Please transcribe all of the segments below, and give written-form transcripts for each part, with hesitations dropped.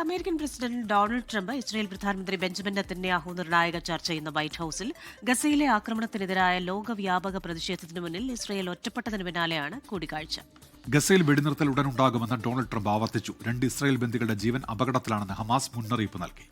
American president Donald Trump Israel പ്രധാനമന്ത്രി Benjamin Netanyahu നിർണായക ചർച്ച ഇന്ന് വൈറ്റ് ഹൌസിൽ. ഗസയിലെ ആക്രമണത്തിനെതിരായ ലോകവ്യാപക പ്രതിഷേധത്തിന് മുന്നിൽ ഇസ്രായേൽ ഒറ്റപ്പെട്ടതിന് പിന്നാലെയാണ് കൂടിക്കാഴ്ച. ഗസയിൽ വെടിനിർത്തൽ ഉടനുണ്ടാകുമെന്ന് ഡൊണാൾഡ് ട്രംപ് ആവർത്തിച്ചു. 2 ഇസ്രായേൽ ബന്ദികളുടെ ജീവൻ അപകടത്തിലാണെന്ന് ഹമാസ് മുന്നറിയിപ്പ് നൽകി.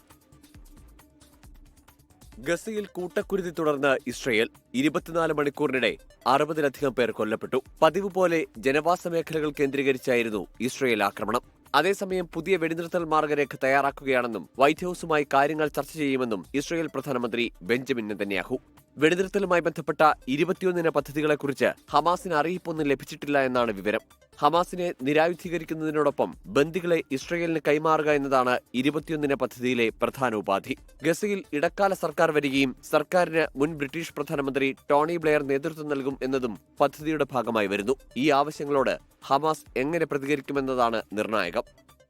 ഗസയിൽ കൂട്ടക്കുരുതി തുടർന്ന് ഇസ്രയേൽ 24 മണിക്കൂറിനിടെ 60-ലധികം പേർ കൊല്ലപ്പെട്ടു. പതിവ് പോലെ ജനവാസ മേഖലകൾ കേന്ദ്രീകരിച്ചായിരുന്നു ഇസ്രയേൽ ആക്രമണം. അതേസമയം പുതിയ വെടിനിർത്തൽ മാർഗരേഖ തയ്യാറാക്കുകയാണെന്നും വൈറ്റ് ഹൌസുമായി കാര്യങ്ങൾ ചർച്ച ചെയ്യുമെന്നും ഇസ്രയേൽ പ്രധാനമന്ത്രി ബെഞ്ചമിൻ നെതന്യാഹു. വെടിനിർത്തലുമായി ബന്ധപ്പെട്ട 21 പദ്ധതികളെക്കുറിച്ച് ഹമാസിന് അറിയിപ്പൊന്നും ലഭിച്ചിട്ടില്ല എന്നാണ് വിവരം. ഹമാസിനെ നിരായുധീകരിക്കുന്നതിനോടൊപ്പം ബന്ദികളെ ഇസ്രയേലിന് കൈമാറുക എന്നതാണ് 21 പദ്ധതിയിലെ പ്രധാന ഉപാധി. ഗസയിൽ ഇടക്കാല സർക്കാർ വരികയും സർക്കാരിന് മുൻ ബ്രിട്ടീഷ് പ്രധാനമന്ത്രി ടോണി ബ്ലെയർ നേതൃത്വം നൽകും എന്നതും പദ്ധതിയുടെ ഭാഗമായി വരുന്നു. ഈ ആവശ്യങ്ങളോട് ഹമാസ് എങ്ങനെ പ്രതികരിക്കുമെന്നതാണ് നിർണായകം.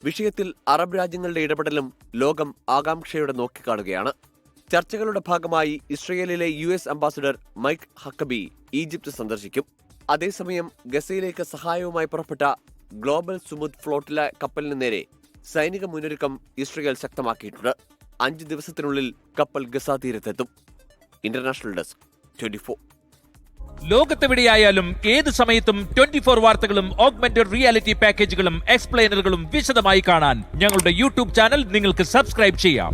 വിഷയത്തിൽ അറബ് രാജ്യങ്ങളുടെ ഇടപെടലും ലോകം ആകാംക്ഷയോടെ നോക്കിക്കാണുകയാണ്. ചർച്ചകളുടെ ഭാഗമായി ഇസ്രയേലിലെ US അംബാസിഡർ മൈക്ക് ഹക്കബി ഈജിപ്ത് സന്ദർശിക്കും. അതേസമയം ഗസയിലേക്ക് സഹായവുമായി പുറപ്പെട്ട ഗ്ലോബൽ സുമുദ് ഫ്ലോട്ടില കപ്പലിന് നേരെ സൈനിക മുന്നൊരുക്കം ഇസ്രയേൽ ശക്തമാക്കിയിട്ടുണ്ട്. 5 ദിവസത്തിനുള്ളിൽ കപ്പൽ ഗസ തീരത്തെത്തും. International desk 24. ലോകത്തെവിടെയായാലും ഏത് സമയത്തും 24 വാർത്തകളും ഓഗ്മെന്റഡ് റിയാലിറ്റി പാക്കേജുകളും എക്സ്പ്ലെയിനറുകളും വിശദമായി കാണാൻ ഞങ്ങളുടെ YouTube ചാനൽ നിങ്ങൾക്ക് സബ്സ്ക്രൈബ് ചെയ്യാം.